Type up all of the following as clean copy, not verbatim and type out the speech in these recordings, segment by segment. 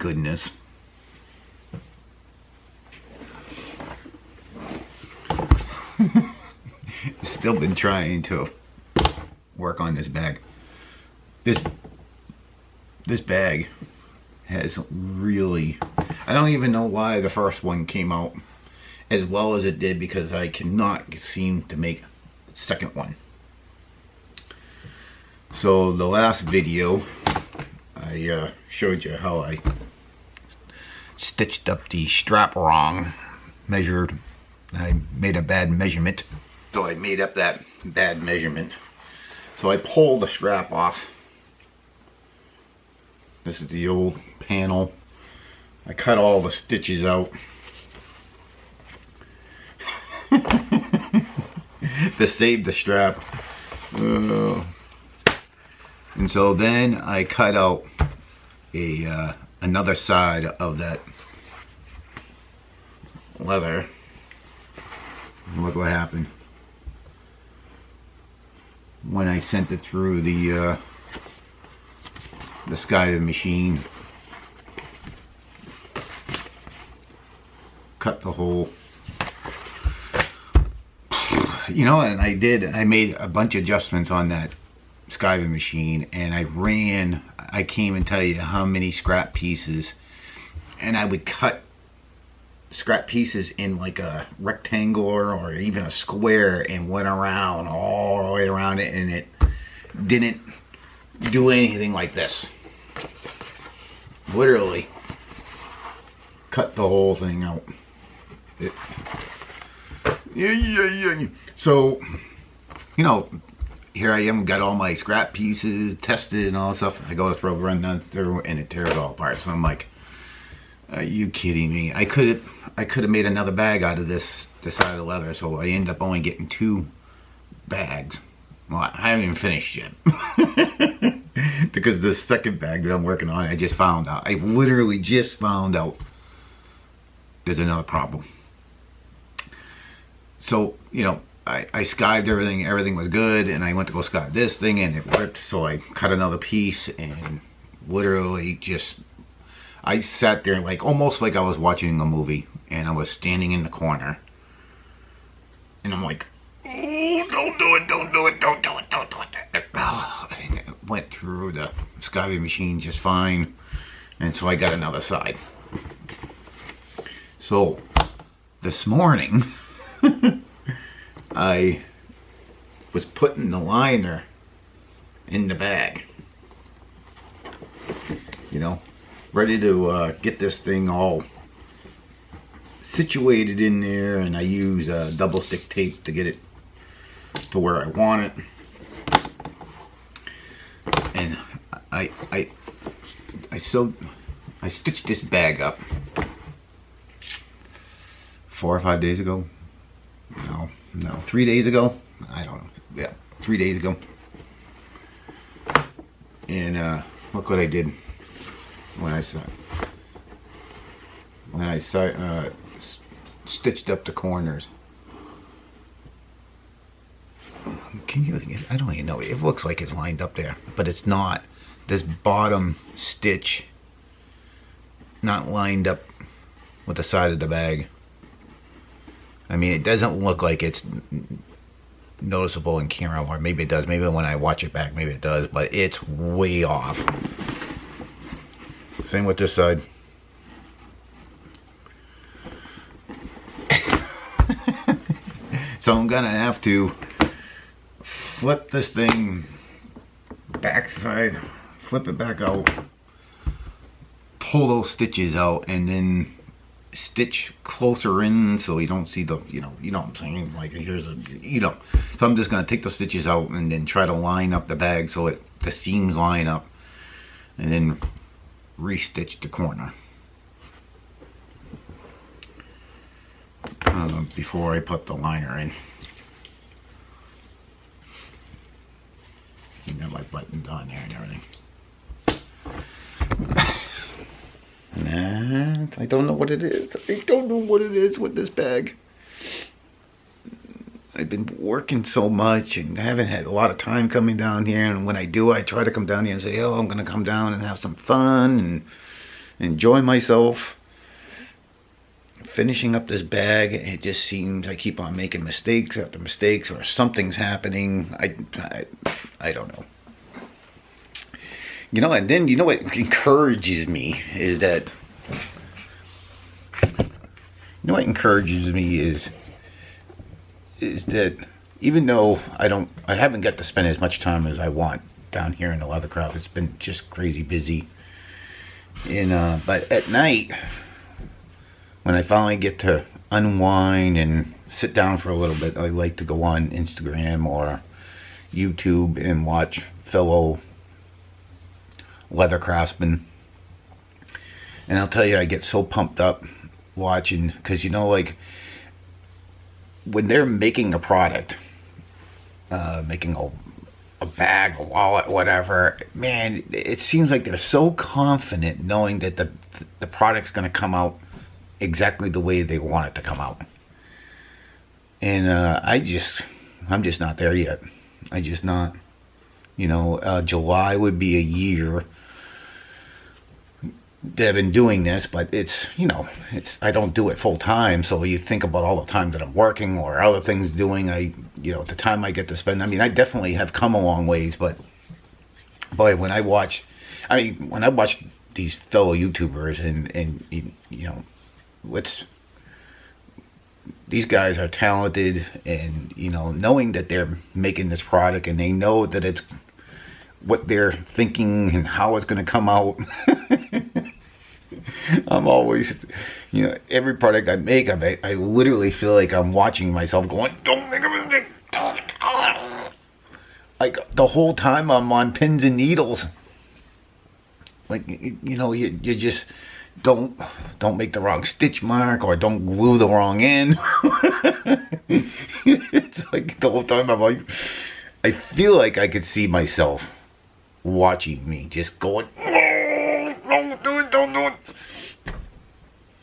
goodness. Still been trying to work on this bag. This bag has really, I don't even know why the first one came out as well as it did, because I cannot seem to make the second one. So the last video I showed you how I stitched up the strap wrong, I made a bad measurement. So I made up that bad measurement. So I pulled the strap off. This is the old panel. I cut all the stitches out to save the strap. And so then I cut out another side of that leather. Look what happened when I sent it through the skiving machine. Cut the hole. You know, and I made a bunch of adjustments on that skiving machine, and I can't even tell you how many scrap pieces, and I would cut scrap pieces in like a rectangular or even a square and went around all the way around it, and it didn't do anything like this. Literally cut the whole thing out. So, you know, here I am, got all my scrap pieces tested and all that stuff. I go to run through and it tears all apart. So I'm like, are you kidding me? I could have made another bag out of this side of leather. So I end up only getting 2 bags. Well, I haven't even finished yet. Because the second bag that I'm working on, I just found out. I literally just found out there's another problem. So, you know, I skived everything was good, and I went to go skive this thing and it ripped, so I cut another piece and literally just, I sat there like, almost like I was watching a movie, and I was standing in the corner and I'm like, oh, don't do it, don't do it, don't do it, don't do it. Oh, and it went through the skiving machine just fine, and so I got another side. So this morning I was putting the liner in the bag, you know, ready to get this thing all situated in there, and I use double stick tape to get it to where I want it. And I stitched this bag up 4 or 5 days ago. No, 3 days ago. I don't know. Yeah, 3 days ago. And look what I did when I stitched up the corners. Can you? I don't even know. It looks like it's lined up there, but it's not. This bottom stitch not lined up with the side of the bag. I mean, it doesn't look like it's noticeable in camera, or maybe it does. Maybe when I watch it back, maybe it does, but it's way off. Same with this side. So I'm gonna have to flip this thing backside, flip it back out, pull those stitches out, and then stitch closer in so you don't see the, you know what I'm saying, like here's a, so I'm just gonna take the stitches out and then try to line up the bag so the seams line up, and then re-stitch the corner before I put the liner in. I got my buttons on there and everything. And I don't know what it is. I don't know what it is with this bag. I've been working so much and I haven't had a lot of time coming down here, and when I do, I try to come down here and say, oh, I'm gonna come down and have some fun, and enjoying myself, finishing up this bag. It just seems I keep on making mistakes after mistakes, or something's happening. I don't know. You know, and then you know what encourages me is that, is that even though I haven't got to spend as much time as I want down here in the Leathercraft. It's been just crazy busy. And but at night, when I finally get to unwind and sit down for a little bit, I like to go on Instagram or YouTube and watch fellow leather craftsmen. And I'll tell you, I get so pumped up watching, because you know, like when they're making a product, making a bag, a wallet, whatever, man, it seems like they're so confident knowing that the product's going to come out exactly the way they want it to come out. And I'm just not there yet. I just not. You know, July would be a year that I've been doing this, but it's, you know, I don't do it full time. So you think about all the time that I'm working or other things doing. You know, the time I get to spend. I mean, I definitely have come a long ways, but boy, when I watch these fellow YouTubers and you know, these guys are talented, and you know, knowing that they're making this product and they know that it's what they're thinking and how it's going to come out. I'm always, you know, every product I make, I literally feel like I'm watching myself going, don't make a mistake. Like the whole time I'm on pins and needles. Like, you know, you just don't make the wrong stitch mark, or don't glue the wrong end. It's like the whole time I'm like, I feel like I could see myself watching me just going, oh, don't do it, don't do it.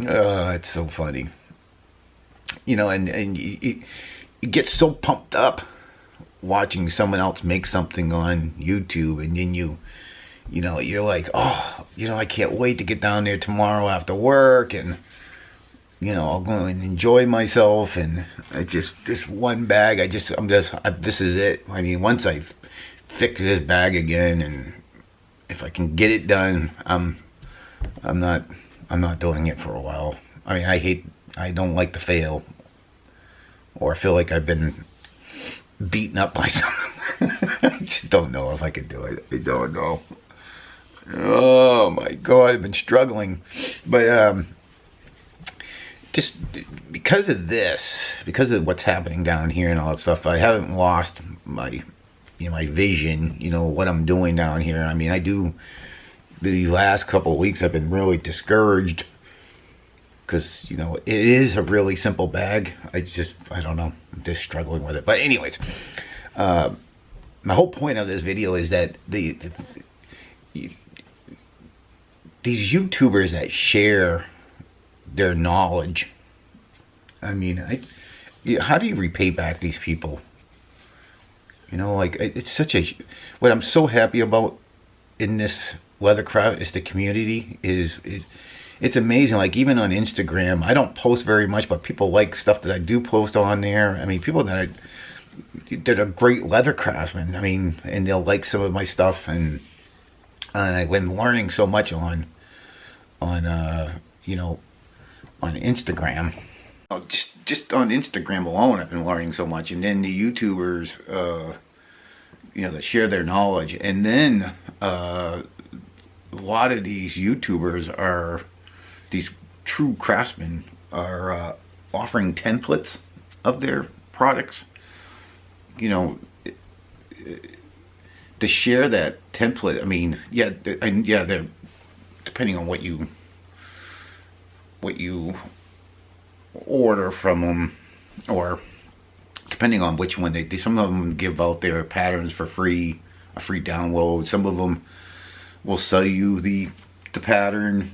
It's so funny. You know, and you get so pumped up watching someone else make something on YouTube, and then you know, you're like, oh, you know, I can't wait to get down there tomorrow after work, and you know, I'll go and enjoy myself. And I just one bag, this is it. I mean, once I fix this bag again, and if I can get it done, I'm not doing it for a while. I mean, I don't like to fail, or feel like I've been beaten up by someone. I just don't know if I could do it. I don't know. Oh my God, I've been struggling. But just because of this, because of what's happening down here and all that stuff, I haven't lost my vision, you know, what I'm doing down here. I mean, the last couple of weeks I've been really discouraged, because, you know, it is a really simple bag. I don't know, I'm just struggling with it. But anyways, my whole point of this video is that these YouTubers that share their knowledge, I mean, how do you repay back these people? You know, like, it's what I'm so happy about in this leathercraft is the community. It's amazing. Like, even on Instagram, I don't post very much, but people like stuff that I do post on there. I mean, people that are great leather craftsmen. I mean, and they'll like some of my stuff, and I've been learning so much on you know, on Instagram. Just on Instagram alone, I've been learning so much. And then the YouTubers, you know, that share their knowledge. And then a lot of these YouTubers these true craftsmen are offering templates of their products. You know, to share that template. I mean, yeah, they're depending on what you order from them, or depending on which one they some of them give out their patterns for free, a free download. Some of them will sell you the pattern,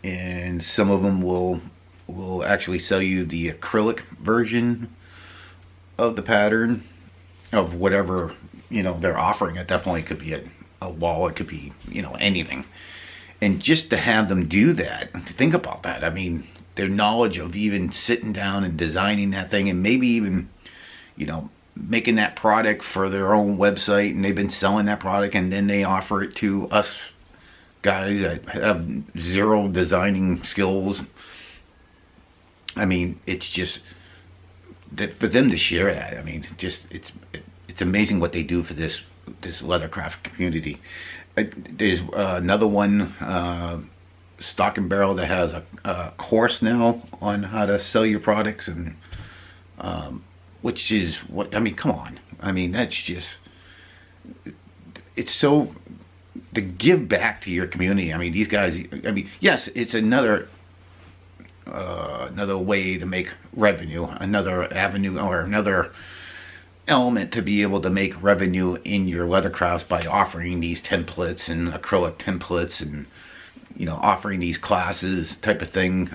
and some of them will actually sell you the acrylic version of the pattern of whatever, you know, they're offering at that point. It could be a wall, it could be, you know, anything. And just to have them do that, think about that. I mean, their knowledge of even sitting down and designing that thing, and maybe even, you know, making that product for their own website, and they've been selling that product, and then they offer it to us guys that have zero designing skills. I mean, it's just that for them to share that. I mean, it's amazing what they do for this leathercraft community. There's another one, Stock and Barrel, that has a course now on how to sell your products, and which is what I mean. Come on, I mean, that's just, it's so to give back to your community. I mean, these guys. I mean, yes, it's another way to make revenue, another avenue, or another element to be able to make revenue in your leathercrafts by offering these templates and acrylic templates, and, you know, offering these classes type of thing.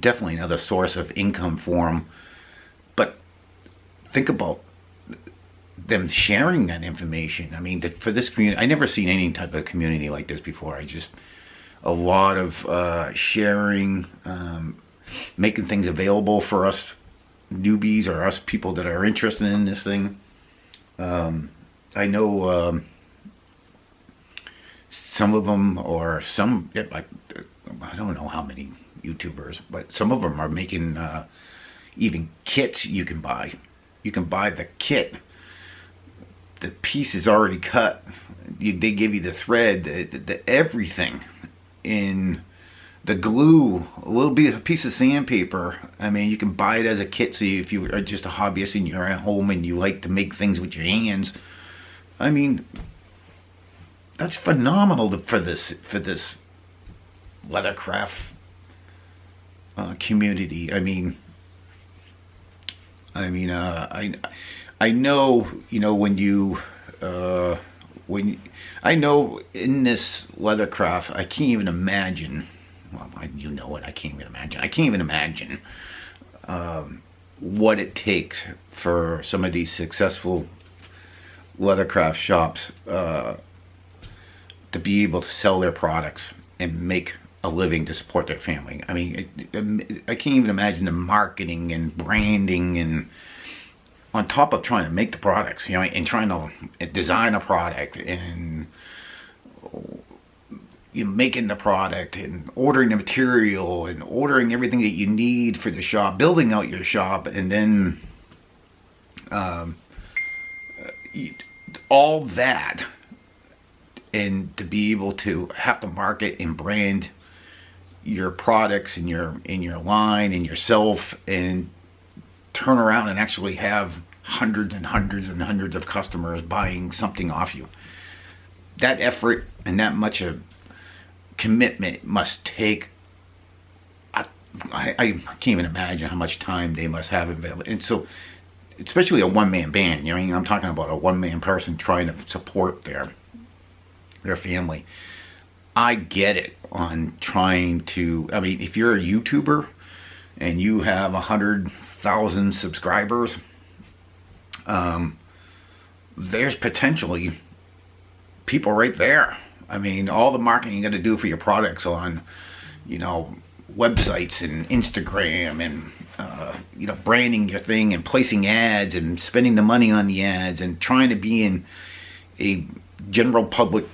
Definitely another source of income for them. But think about them sharing that information. I mean, for this community, I never seen any type of community like this before. A lot of sharing, making things available for us newbies or us people that are interested in this thing. I know some of them, or some, like, I don't know how many YouTubers, but some of them are making even kits you can buy. You can buy the kit. The piece is already cut. They give you the thread, the everything, in the glue, a piece of sandpaper. I mean, you can buy it as a kit. So if you are just a hobbyist and you're at home and you like to make things with your hands, I mean, that's phenomenal for this leathercraft community. I know, you know, I know in this leathercraft, I can't even imagine. Well, you know what? I can't even imagine. I can't even imagine what it takes for some of these successful leathercraft shops to be able to sell their products and make a living to support their family. I mean, I can't even imagine the marketing and branding, and on top of trying to make the products, you know, and trying to design a product, and you know, making the product, and ordering the material, and ordering everything that you need for the shop, building out your shop, and then all that, and to be able to have to market and brand your products and your line and yourself, and turn around and actually have hundreds and hundreds and hundreds of customers buying something off you. That effort and that much of commitment must take, I can't even imagine how much time they must have available. And so, especially a one-man band, you know, I'm talking about a one-man person trying to support their family. I get it on trying to, I mean, if you're a YouTuber and you have 100,000 subscribers, there's potentially people right there. I mean, all the marketing you got to do for your products on, you know, websites and Instagram, and you know, branding your thing and placing ads and spending the money on the ads and trying to be in a general public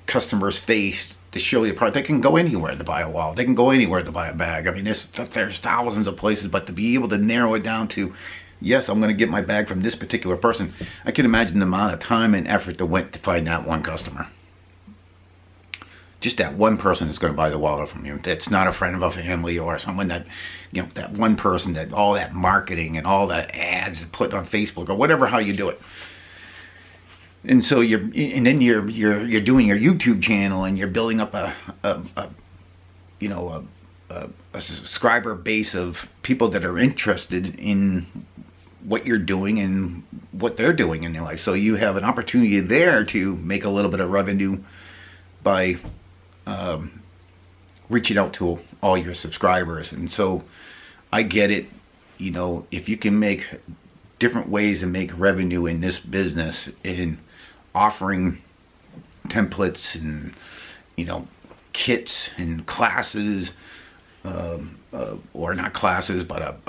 customer's face to show your product. They can go anywhere to buy a wallet. They can go anywhere to buy a bag. I mean, there's thousands of places, but to be able to narrow it down to, yes, I'm going to get my bag from this particular person. I can imagine the amount of time and effort that went to find that one customer. Just that one person that's going to buy the wallet from you. That's not a friend of a family or someone that, you know, that one person, that all that marketing and all that ads put on Facebook or whatever, how you do it. And so you're doing your YouTube channel, and you're building up a subscriber base of people that are interested in what you're doing and what they're doing in their life. So you have an opportunity there to make a little bit of revenue by reaching out to all your subscribers. And so I get it, you know, if you can make different ways to make revenue in this business, in offering templates and you know, kits and classes, or not classes, but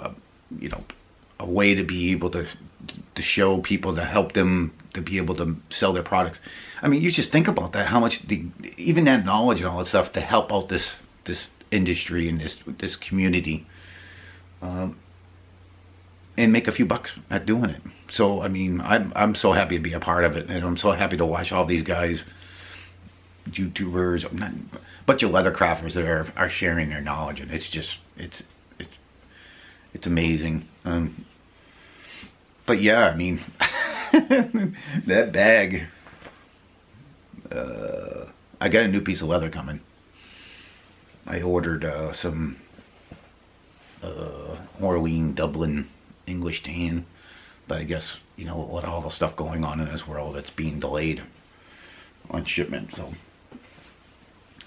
you know, a way to be able to show people, to help them to be able to sell their products. I mean, you just think about that, how much even that knowledge and all that stuff to help out this industry and this community, and make a few bucks at doing it. So I mean, I'm so happy to be a part of it, and I'm so happy to watch all these guys, YouTubers, not, bunch of leather crafters that are sharing their knowledge, and it's just it's amazing. But yeah, I mean, that bag. I got a new piece of leather coming. I ordered some Orlean Dublin English tan, but I guess, you know, with all the stuff going on in this world, it's being delayed on shipment. So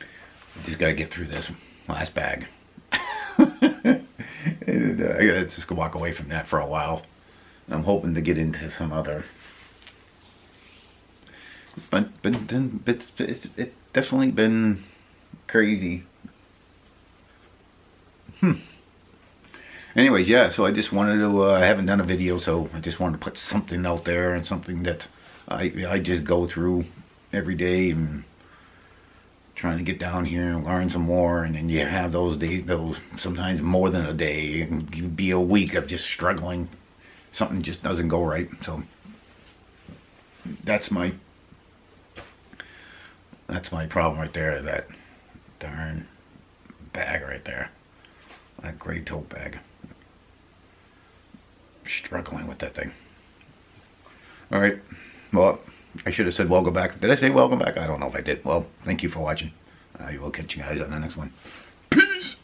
I just got to get through this last bag. And, I gotta just go walk away from that for a while. I'm hoping to get into some other, but it's definitely been crazy. Anyways, yeah, so I just wanted to, I haven't done a video, so I just wanted to put something out there, and something that I just go through every day, and trying to get down here and learn some more. And then you have those days, those sometimes more than a day, and you'd be a week of just struggling. Something just doesn't go right. So that's my problem right there. That darn bag right there, that gray tote bag. Struggling with that thing. All right, well, I should have said welcome back. Did I say welcome back? I don't know if I did. Well, thank you for watching. I will catch you guys on the next one. Peace.